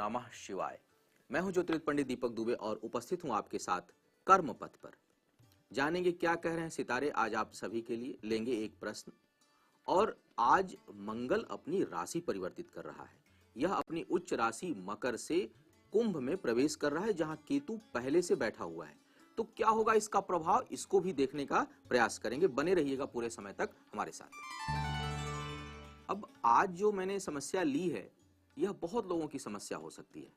नमः शिवाय। मैं हूं ज्योतिर्विद पंडित दीपक दुबे और उपस्थित हूं आपके साथ कर्म पथ पर। जानेंगे क्या कह रहे हैं सितारे आज आप सभी के लिए। लेंगे एक प्रश्न। और आज मंगल अपनी राशि परिवर्तित कर रहा है। यह अपनी उच्च राशि मकर से कुंभ में प्रवेश कर रहा है, जहां केतु पहले से बैठा हुआ है। तो क्या होगा इसका प्रभाव, इसको भी देखने का प्रयास करेंगे। बने रहिएगा पूरे समय तक हमारे साथ। अब आज जो मैंने समस्या ली है, यह बहुत लोगों की समस्या हो सकती है।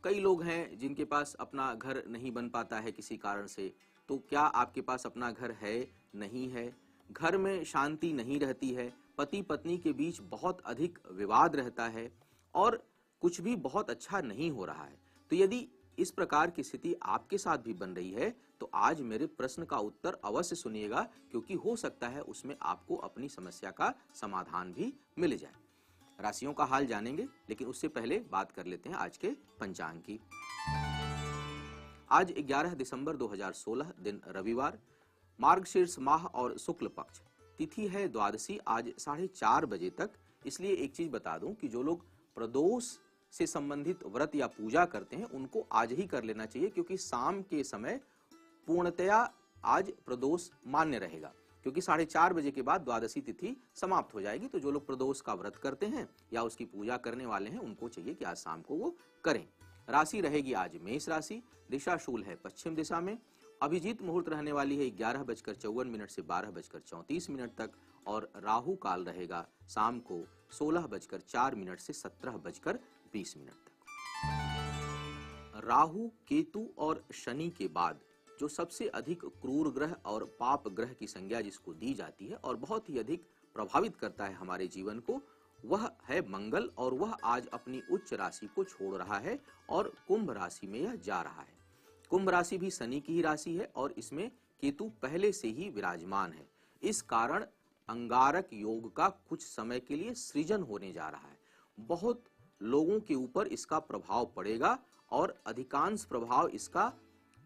कई लोग हैं जिनके पास अपना घर नहीं बन पाता है किसी कारण से। तो क्या आपके पास अपना घर है, नहीं है? घर में शांति नहीं रहती है, पति पत्नी के बीच बहुत अधिक विवाद रहता है और कुछ भी बहुत अच्छा नहीं हो रहा है। तो यदि इस प्रकार की स्थिति आपके साथ भी बन रही है तो आज मेरे प्रश्न का उत्तर अवश्य सुनिएगा, क्योंकि हो सकता है उसमें आपको अपनी समस्या का समाधान भी मिल जाए। राशियों का हाल जानेंगे, लेकिन उससे पहले बात कर लेते हैं आज के पंचांग की। आज 11 दिसंबर 2016, दिन रविवार, मार्गशीर्ष माह और शुक्ल पक्ष, तिथि है द्वादशी आज 4:30 बजे तक। इसलिए एक चीज बता दूं कि जो लोग प्रदोष से संबंधित व्रत या पूजा करते हैं उनको आज ही कर लेना चाहिए, क्योंकि शाम के समय पूर्णतया आज प्रदोष मान्य रहेगा, क्योंकि 4:30 बजे के बाद द्वादशी तिथि समाप्त हो जाएगी। तो जो लोग प्रदोष का व्रत करते हैं या उसकी पूजा करने वाले हैं उनको चाहिए कि आज शाम को वो करें। राशि रहेगी आज मेष राशि, दिशा शूल है पश्चिम दिशा में। अभिजीत मुहूर्त रहने वाली है 11:54 से 12:34 तक और राहु काल रहेगा शाम को 16:04 से 17:20 तक। राहु, केतु और शनि के बाद जो सबसे अधिक क्रूर ग्रह और पाप ग्रह की संज्ञा जिसको दी जाती है और बहुत ही अधिक प्रभावित करता है हमारे जीवन को, वह है मंगल। और वह आज अपनी उच्च राशि को छोड़ रहा है और कुंभ राशि में यह जा रहा है। कुंभ राशि भी शनि की ही राशि है और इसमें केतु पहले से ही विराजमान है। इस कारण अंगारक योग का कुछ समय के लिए सृजन होने जा रहा है। बहुत लोगों के ऊपर इसका प्रभाव पड़ेगा और अधिकांश प्रभाव इसका,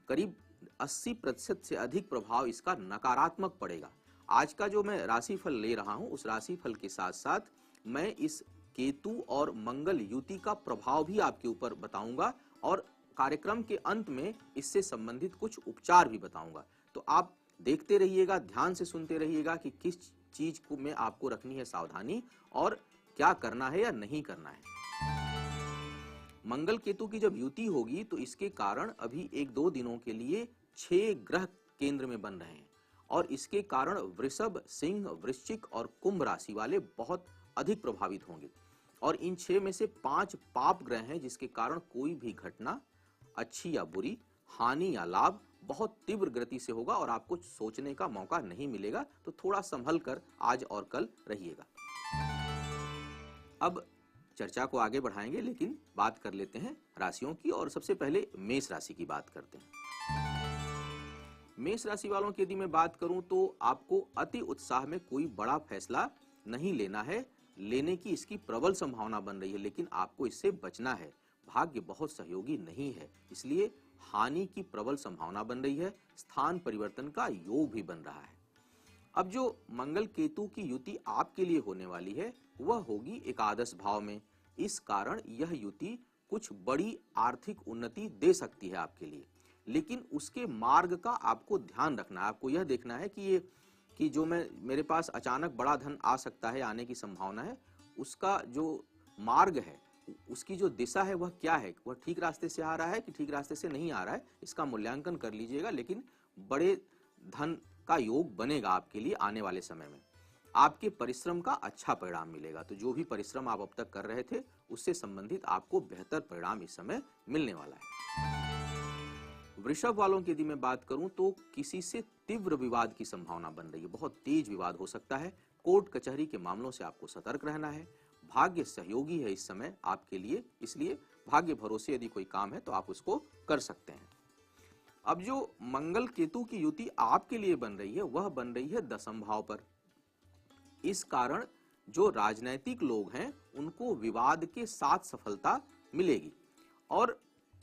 करीब 80% से अधिक प्रभाव इसका नकारात्मक पड़ेगा। आज का जो मैं राशिफल ले रहा हूं, उस राशिफल के साथ साथ मैं इस केतु और मंगल युति का प्रभाव भी आपके ऊपर बताऊंगा और कार्यक्रम के अंत में इससे संबंधित कुछ उपचार भी बताऊंगा। तो आप देखते रहिएगा, ध्यान से सुनते रहिएगा कि किस चीज को में आपको रखनी है सावधानी और क्या करना है या नहीं करना है। मंगल केतु की जब युति होगी तो इसके कारण अभी 1-2 दिनों के लिए 6 ग्रह केंद्र में बन रहे हैं और इसके कारण वृषभ, सिंह, वृश्चिक और कुंभ राशि वाले बहुत अधिक प्रभावित होंगे। और इन 6 में से 5 पाप ग्रह हैं, जिसके कारण कोई भी घटना, अच्छी या बुरी, हानि या लाभ बहुत तीव्र गति से होगा और आपको सोचने का मौका नहीं मिलेगा। तो थोड़ा संभल कर आज और कल रहिएगा। अब चर्चा को आगे बढ़ाएंगे, लेकिन बात कर लेते हैं राशियों की और सबसे पहले मेष राशि की बात करते हैं। मेष राशि वालों की यदि मैं बात करूं तो आपको अति उत्साह में कोई बड़ा फैसला नहीं लेना है। लेने की इसकी प्रबल संभावना बन रही है, लेकिन आपको इससे बचना है। भाग्य बहुत सहयोगी नहीं है, इसलिए हानि की प्रबल संभावना बन रही है। स्थान परिवर्तन का योग भी बन रहा है। अब जो मंगल केतु की युति आपके लिए होने वाली है वह होगी एकादश भाव में। इस कारण यह युति कुछ बड़ी आर्थिक उन्नति दे सकती है आपके लिए, लेकिन उसके मार्ग का आपको ध्यान रखना है। आपको यह देखना है कि जो मेरे पास अचानक बड़ा धन आ सकता है, आने की संभावना है, उसका जो मार्ग है, उसकी जो दिशा है वह क्या है, वह ठीक रास्ते से आ रहा है कि ठीक रास्ते से नहीं आ रहा है, इसका मूल्यांकन कर लीजिएगा। लेकिन बड़े धन का योग बनेगा आपके लिए आने वाले समय में। आपके परिश्रम का अच्छा परिणाम मिलेगा। तो जो भी परिश्रम आप अब तक कर रहे थे उससे संबंधित आपको बेहतर परिणाम इस समय मिलने वाला है। वृषभ वालों की यदि मैं बात करूं तो किसी से तीव्र विवाद की संभावना बन रही है। बहुत तेज विवाद हो सकता है। कोर्ट कचहरी के मामलों से आपको सतर्क रहना है। भाग्य सहयोगी है इस समय आपके लिए, इसलिए भाग्य भरोसे यदि कोई काम है तो आप उसको कर सकते हैं। अब जो मंगल केतु की युति आपके लिए बन रही है वह बन रही है 10वें भाव पर। इस कारण जो राजनैतिक लोग हैं उनको विवाद के साथ सफलता मिलेगी और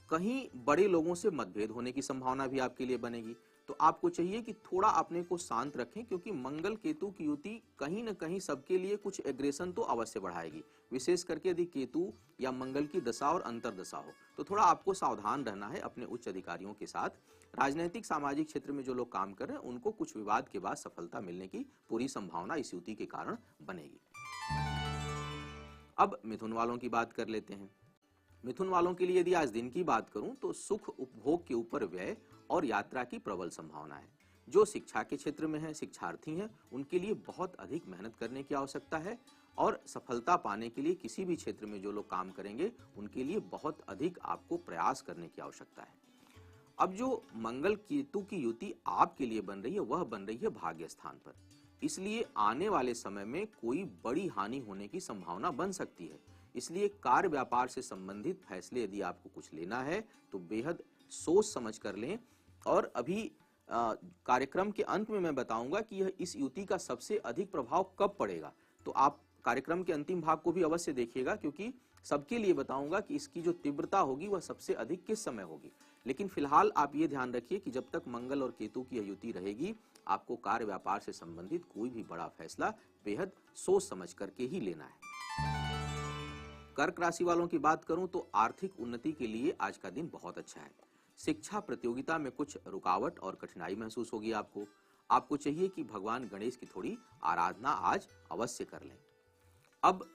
कहीं बड़े लोगों से मतभेद होने की संभावना भी आपके लिए बनेगी। तो आपको चाहिए कि थोड़ा अपने को शांत रखें, क्योंकि मंगल केतु की युति कहीं न कहीं सबके लिए कुछ एग्रेशन तो अवश्य बढ़ाएगी। विशेष करके यदि केतु या मंगल की दशा और अंतर्दशा हो तो थोड़ा आपको सावधान रहना है अपने उच्च अधिकारियों के साथ। राजनीतिक सामाजिक क्षेत्र में जो लोग काम कर रहे हैं उनको कुछ विवाद के बाद सफलता मिलने की पूरी संभावना इस युति के कारण बनेगी। अब मिथुन वालों की बात कर लेते हैं। मिथुन वालों के लिए यदि आज दिन की बात करूं तो सुख उपभोग के ऊपर व्यय और यात्रा की प्रबल संभावना है। जो शिक्षा के क्षेत्र में है, शिक्षार्थी हैं, उनके लिए बहुत अधिक मेहनत करने की आवश्यकता है और सफलता पाने के लिए किसी भी क्षेत्र में जो लोग काम करेंगे उनके लिए बहुत अधिक आपको प्रयास करने की आवश्यकता है। अब जो मंगल केतु की युति आपके लिए बन रही है वह बन रही है भाग्य स्थान पर, इसलिए आने वाले समय में कोई बड़ी हानि होने की संभावना बन सकती है। इसलिए कार्य व्यापार से संबंधित फैसले यदि आपको कुछ लेना है तो बेहद सोच समझ कर लें। और अभी कार्यक्रम के अंत में मैं बताऊंगा कि यह इस युति का सबसे अधिक प्रभाव कब पड़ेगा, तो आप कार्यक्रम के अंतिम भाग को भी अवश्य देखिएगा, क्योंकि सबके लिए बताऊंगा कि इसकी जो तीव्रता होगी वह सबसे अधिक किस समय होगी। लेकिन फिलहाल आप ये ध्यान रखिए कि जब तक मंगल और केतु की यह युति रहेगी आपको कार्य व्यापार से संबंधित कोई भी बड़ा फैसला बेहद सोच समझ करके ही लेना है। कर्क राशि वालों की बात करूं तो आर्थिक उन्नति के लिए आज का दिन बहुत अच्छा है। शिक्षा प्रतियोगिता में कुछ रुकावट और कठिनाई महसूस होगी आपको चाहिए कि भगवान गणेश की थोड़ी आराधना आज अवश्य कर लें। अब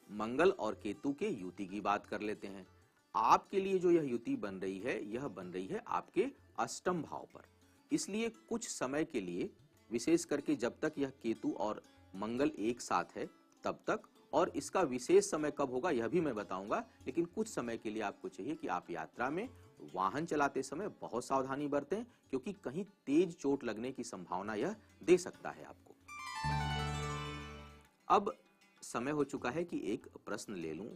मंगल और केतु के युति की बात कर लेते हैं। आपके लिए जो यह युति बन रही है यह बन रही है आपके अष्टम भाव पर, इसलिए कुछ समय के लिए, विशेष करके जब तक यह केतु और मंगल एक साथ है तब तक, और इसका विशेष समय कब होगा यह भी मैं बताऊंगा, लेकिन कुछ समय के लिए आपको चाहिए कि आप यात्रा में, वाहन चलाते समय बहुत सावधानी बरतें, क्योंकि कहीं तेज चोट लगने की संभावना यह दे सकता है आपको। अब समय हो चुका है कि एक प्रश्न ले लूं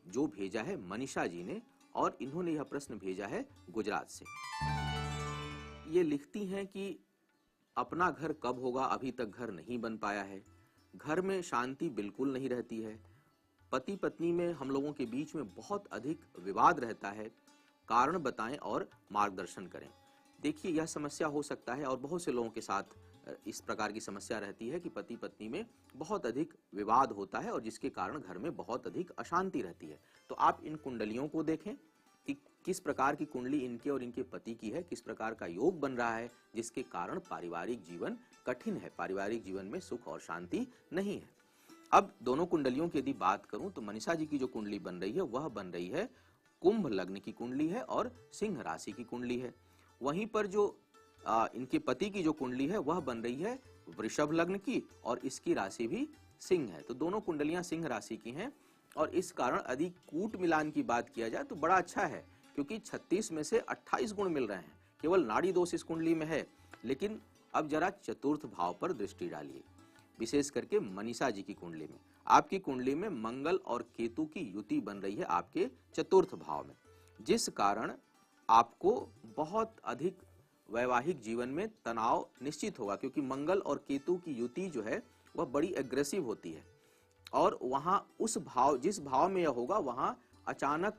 जो भेजा है मनीषा जी ने, और इन्होंने यह प्रश्न भेजा है गुजरात से। ये लिखती हैं कि अपना घर कब होगा, अभी तक घर नहीं बन पाया है, घर में शांति बिल्कुल नहीं रहती है, पति पत्नी में हम लोगों के बीच में बहुत अधिक विवाद रहता है, कारण बताएं और मार्गदर्शन करें। देखिए यह समस्या हो सकता है और बहुत से लोगों के साथ इस प्रकार की समस्या रहती है कि पति पत्नी में बहुत अधिक विवाद होता है और जिसके कारण घर में बहुत अधिक अशांति रहती है। तो आप इन कुंडलियों को देखें कि किस प्रकार की कुंडली इनके और इनके पति की है, किस प्रकार का योग बन रहा है जिसके कारण पारिवारिक जीवन कठिन है, पारिवारिक जीवन में सुख और शांति नहीं है। अब दोनों कुंडलियों की यदि बात करूं तो मनीषा जी की जो कुंडली बन रही है वह बन रही है कुंभ लग्न की कुंडली है और सिंह राशि की कुंडली है। वहीं पर जो इनके पति की जो कुंडली है वह बन रही है वृषभ लग्न की और इसकी राशि भी सिंह है। तो दोनों कुंडलियां सिंह राशि की हैं और इस कारण यदि कूट मिलान की बात किया जाए तो बड़ा अच्छा है, क्योंकि 36 में से 28 गुण मिल रहे हैं। केवल नाड़ी दोष इस कुंडली में है, लेकिन अब जरा चतुर्थ भाव पर दृष्टि डालिए, विशेष करके मनीषा जी की कुंडली में। आपकी कुंडली में मंगल और केतु की युति बन रही है आपके चतुर्थ भाव में, जिस कारण आपको बहुत अधिक वैवाहिक जीवन में तनाव निश्चित होगा, क्योंकि मंगल और केतु की युति जो है वह बड़ी एग्रेसिव होती है और वहां उस भाव, जिस भाव में यह होगा वहां अचानक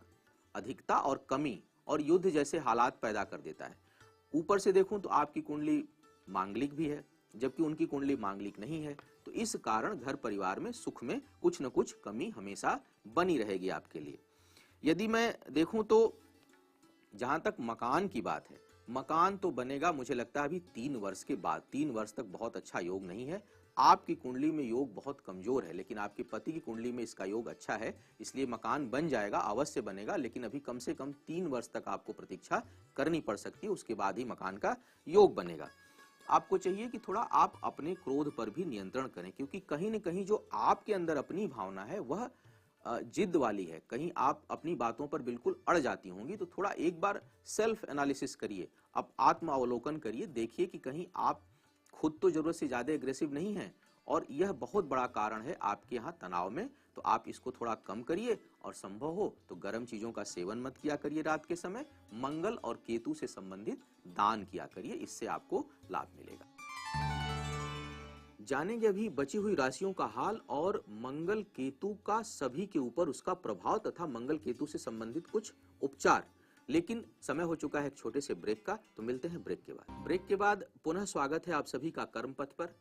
अधिकता और कमी और युद्ध जैसे हालात पैदा कर देता है। ऊपर से देखूं तो आपकी कुंडली मांगलिक भी है, जबकि उनकी कुंडली मांगलिक नहीं है। तो इस कारण घर परिवार में सुख में कुछ न कुछ कमी हमेशा बनी रहेगी आपके लिए। यदि मैं देखूं तो जहां तक मकान की बात है, मकान तो बनेगा मुझे लगता है अभी 3 वर्ष के बाद। 3 वर्ष तक बहुत अच्छा योग नहीं है। आपकी कुंडली में योग बहुत कमजोर है, लेकिन आपके पति की कुंडली में इसका योग अच्छा है, इसलिए मकान बन जाएगा, अवश्य बनेगा, लेकिन अभी कम से कम 3 वर्ष तक आपको प्रतीक्षा करनी पड़ सकती है, उसके बाद ही मकान का योग बनेगा। आपको चाहिए कि थोड़ा आप अपने क्रोध पर भी नियंत्रण करें, क्योंकि कहीं न कहीं जो आपके अंदर अपनी भावना है वह जिद वाली है, कहीं आप अपनी बातों पर बिल्कुल अड़ जाती होंगी। तो थोड़ा एक बार सेल्फ एनालिसिस करिए, आप आत्म अवलोकन करिए, देखिए कि कहीं आप खुद तो जरूरत से ज्यादा एग्रेसिव नहीं हैं और यह बहुत बड़ा कारण है आपके यहाँ तनाव में। तो आप इसको थोड़ा कम करिए और संभव हो तो गर्म चीजों का सेवन मत किया करिए रात के समय। मंगल और केतु से संबंधित दान किया करिए, इससे आपको लाभ मिलेगा। जानेंगे अभी बची हुई राशियों का हाल और मंगल केतु का सभी के ऊपर उसका प्रभाव तथा मंगल केतु से संबंधित कुछ उपचार। लेकिन समय हो चुका है एक छोटे से ब्रेक का, तो मिलते हैं ब्रेक के बाद। ब्रेक के बाद पुनः स्वागत है आप सभी का कर्म पथ पर,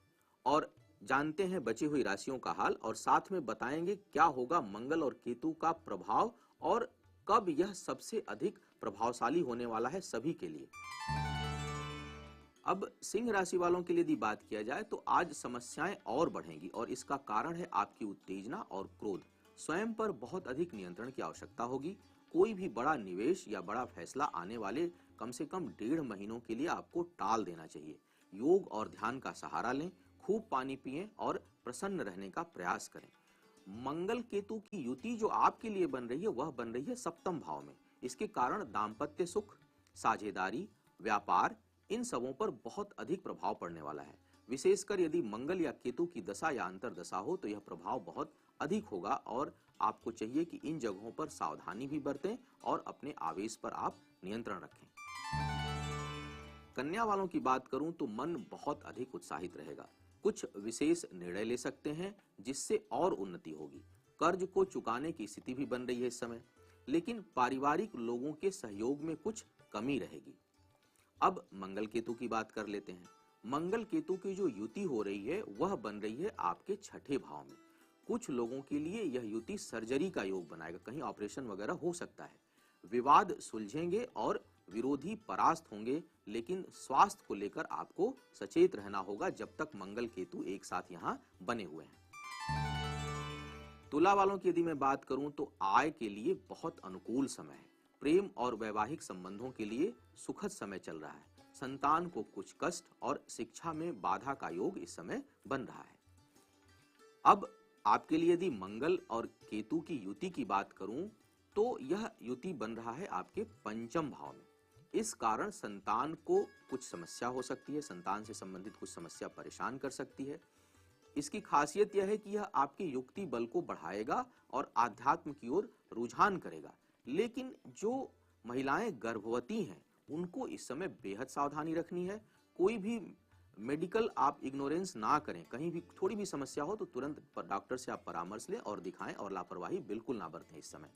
और जानते हैं बची हुई राशियों का हाल, और साथ में बताएंगे क्या होगा मंगल और केतु का प्रभाव और कब यह सबसे अधिक प्रभावशाली होने वाला है सभी के लिए। अब सिंह राशि वालों के लिए यदि बात किया जाए तो आज समस्याएं और बढ़ेंगी, और इसका कारण है आपकी उत्तेजना और क्रोध। स्वयं पर बहुत अधिक नियंत्रण की आवश्यकता होगी। कोई भी बड़ा निवेश या बड़ा फैसला आने वाले कम से कम 1.5 महीनों के लिए आपको टाल देना चाहिए। योग और ध्यान का सहारा लें, खूब पानी पिएं और प्रसन्न रहने का प्रयास करें। मंगल केतु की युति जो आपके लिए बन रही है वह बन रही है सप्तम भाव में। इसके कारण दाम्पत्य सुख, साझेदारी, व्यापार, इन सबों पर बहुत अधिक प्रभाव पड़ने वाला है। विशेषकर यदि मंगल या केतु की दशा या अंतर्दशा हो तो यह प्रभाव बहुत अधिक होगा, और आपको चाहिए कि इन जगहों पर सावधानी भी बरतें और अपने आवेश पर आप नियंत्रण रखें। कन्या वालों की बात करूं तो मन बहुत अधिक उत्साहित रहेगा। कुछ विशेष निर्णय ले सकते हैं जिससे और उन्नति होगी। कर्ज को चुकाने की स्थिति भी बन रही है इस समय, लेकिन पारिवारिक लोगों के सहयोग में कुछ कमी रहेगी। अब मंगल केतु की बात कर लेते हैं। मंगल केतु की जो युति हो रही है वह बन रही है आपके छठे भाव में। कुछ लोगों के लिए यह युति सर्जरी का योग बनाएगा, कहीं ऑपरेशन वगैरह हो सकता है। विवाद सुलझेंगे और विरोधी परास्त होंगे, लेकिन स्वास्थ्य को लेकर आपको सचेत रहना होगा जब तक मंगल केतु एक साथ यहाँ बने हुए हैं। तुला वालों की यदि मैं बात करूं तो आय के लिए बहुत अनुकूल समय है। प्रेम और वैवाहिक संबंधों के लिए सुखद समय चल रहा है। संतान को कुछ कष्ट और शिक्षा में बाधा का योग इस समय बन रहा है। अब आपके लिए यदि मंगल और केतु की युति की बात करूं तो यह युति बन रहा है आपके पंचम भाव में। इस कारण संतान को कुछ समस्या हो सकती है, संतान से संबंधित कुछ समस्या परेशान कर सकती है। इसकी खासियत यह है कि यह आपके युक्ति बल को बढ़ाएगा और आध्यात्म की ओर रुझान करेगा। लेकिन जो महिलाएं गर्भवती हैं उनको इस समय बेहद सावधानी रखनी है। कोई भी मेडिकल आप इग्नोरेंस ना करें। कहीं भी थोड़ी भी समस्या हो तो तुरंत डॉक्टर से आप परामर्श लें और दिखाएं, और लापरवाही बिल्कुल ना बरतें इस समय।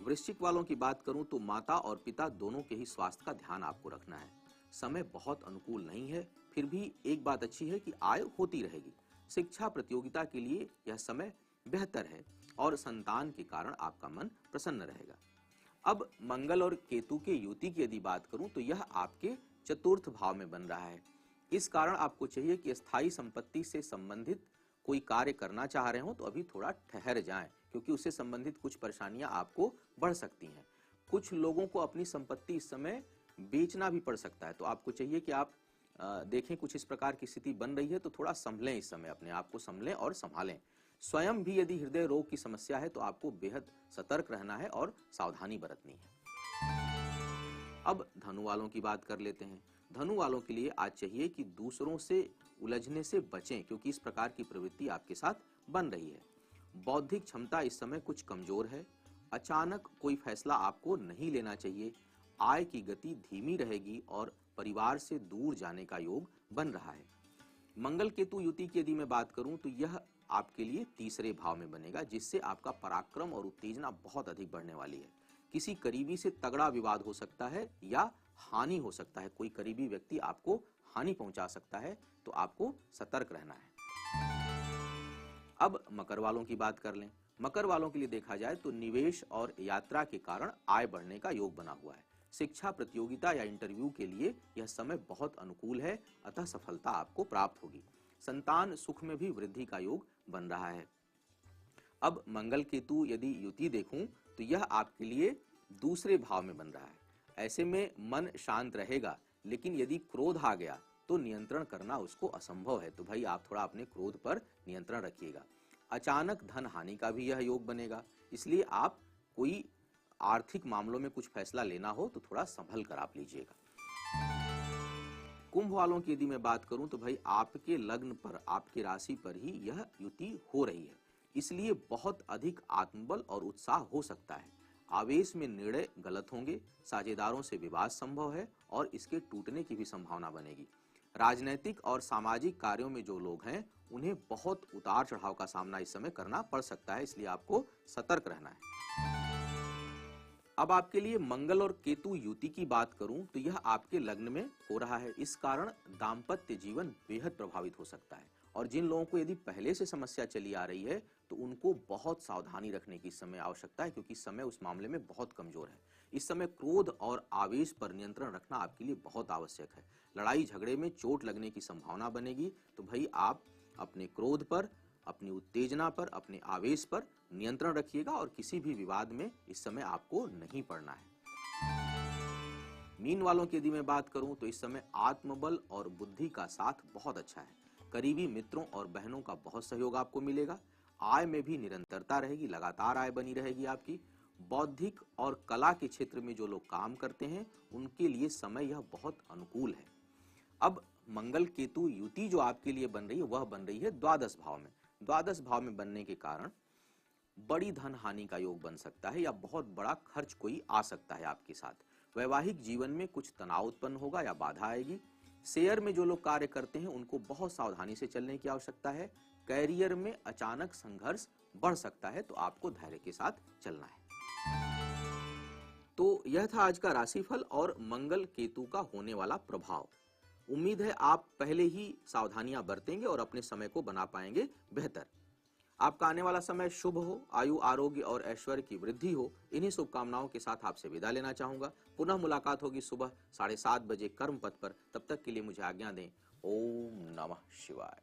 वृश्चिक वालों की बात करूं तो माता और पिता दोनों के ही स्वास्थ्य का ध्यान आपको रखना है। समय बहुत अनुकूल नहीं है, फिर भी एक बात अच्छी है कि आय होती रहेगी। शिक्षा प्रतियोगिता के लिए यह समय बेहतर है और संतान के कारण आपका मन प्रसन्न रहेगा। अब मंगल और केतु के युति की यदि बात करूं तो यह आपके चतुर्थ भाव में बन रहा है। इस कारण आपको चाहिए कि स्थायी संपत्ति से संबंधित कोई कार्य करना चाह रहे हो तो अभी थोड़ा ठहर जाएं, क्योंकि उससे संबंधित कुछ परेशानियां आपको बढ़ सकती हैं। कुछ लोगों को अपनी संपत्ति इस समय बेचना भी पड़ सकता है, तो आपको चाहिए कि आप देखें कुछ इस प्रकार की स्थिति बन रही है तो थोड़ा संभलें, इस समय अपने आप को संभलें और संभालें। स्वयं भी यदि हृदय रोग की समस्या है तो आपको बेहद सतर्क रहना है और सावधानी बरतनी है। अब धनु वालों की बात कर लेते हैं। धनु वालों के लिए आज चाहिए कि दूसरों से उलझने से बचें, क्योंकि इस प्रकार की प्रवृत्ति आपके साथ बन रही है। बौद्धिक क्षमता इस समय कुछ कमजोर है। अचानक कोई फैसला आपको नहीं लेना चाहिए। आय की गति धीमी रहेगी और परिवार से दूर जाने का योग बन रहा है। मंगल केतु युति की यदि मैं बात करूं तो यह आपके लिए तीसरे भाव में बनेगा, जिससे आपका पराक्रम और उत्तेजना बहुत अधिक बढ़ने वाली है। किसी करीबी से तगड़ा विवाद हो सकता है या हानि हो सकता है। कोई करीबी व्यक्ति आपको हानि पहुंचा सकता है, तो आपको सतर्क रहना है। अब मकर वालों की बात कर लें। मकर वालों के लिए देखा जाए तो निवेश और यात्रा के कारण आय बढ़ने का योग बना हुआ है। शिक्षा प्रतियोगिता या इंटरव्यू के लिए यह समय बहुत अनुकूल है, अतः सफलता आपको प्राप्त होगी। संतान सुख में भी वृद्धि का योग बन रहा है। अब मंगल केतु यदि युति देखूं तो यह आपके लिए दूसरे भाव में बन रहा है। ऐसे में मन शांत रहेगा, लेकिन यदि क्रोध आ गया तो नियंत्रण करना उसको असंभव है। तो भाई आप थोड़ा अपने क्रोध पर नियंत्रण रखिएगा। अचानक धन हानि का भी यह योग बनेगा, इसलिए आप कोई आर्थिक मामलों में कुछ फैसला लेना हो तो थोड़ा संभल कर आप लीजिएगा। कुंभ वालों की यदि मैं बात करूं तो भाई आपके लग्न पर, आपकी राशि पर ही यह युति हो रही है, इसलिए बहुत अधिक आत्मबल और उत्साह हो सकता है। आवेश में निर्णय गलत होंगे, साझेदारों से विवाद संभव है और इसके टूटने की भी संभावना बनेगी। राजनीतिक और सामाजिक कार्यों में जो लोग हैं उन्हें बहुत उतार चढ़ाव का सामना इस समय करना पड़ सकता है, इसलिए आपको सतर्क रहना है। अब आपके लिए मंगल और केतु युति की बात करूं तो यह आपके लग्न में हो रहा है। इस कारण दाम्पत्य जीवन बेहद प्रभावित हो सकता है। और जिन लोगों को यदि पहले से समस्या चली आ रही है तो उनको बहुत सावधानी रखने की इस समय आवश्यकता है, क्योंकि समय उस मामले में बहुत कमजोर है। इस समय क्रोध और आवेश पर नियंत्रण रखना आपके लिए बहुत आवश्यक है। लड़ाई झगड़े में चोट लगने की संभावना बनेगी, तो भाई आप अपने क्रोध पर, अपनी उत्तेजना पर, अपने आवेश पर नियंत्रण रखिएगा और किसी भी विवाद में इस समय आपको नहीं पड़ना है। मीन वालों की यदि मैं बात करूं तो इस समय आत्मबल और बुद्धि का साथ बहुत अच्छा है। करीबी मित्रों और बहनों का बहुत सहयोग आपको मिलेगा। आय में भी निरंतरता रहेगी, लगातार आय बनी रहेगी आपकी। बौद्धिक और कला के क्षेत्र में जो लोग काम करते हैं उनके लिए समय यह बहुत अनुकूल है। अब मंगल केतु युति जो आपके लिए बन रही है वह बन रही है द्वादश भाव में। द्वादश भाव में बनने के कारण बड़ी धन हानि का योग बन सकता है या बहुत बड़ा खर्च कोई आ सकता है आपके साथ। वैवाहिक जीवन में कुछ तनाव उत्पन्न होगा या बाधा आएगी। शेयर में जो लोग कार्य करते हैं उनको बहुत सावधानी से चलने की आवश्यकता है। कैरियर में अचानक संघर्ष बढ़ सकता है, तो आपको धैर्य के साथ चलना है। तो यह था आज का राशिफल और मंगल केतु का होने वाला प्रभाव। उम्मीद है आप पहले ही सावधानियां बरतेंगे और अपने समय को बना पाएंगे बेहतर। आपका आने वाला समय शुभ हो, आयु आरोग्य और ऐश्वर्य की वृद्धि हो, इन्हीं शुभकामनाओं के साथ आपसे विदा लेना चाहूंगा। पुनः मुलाकात होगी सुबह 7:30 बजे कर्म पथ पर। तब तक के लिए मुझे आज्ञा दें। ओम नमः शिवाय।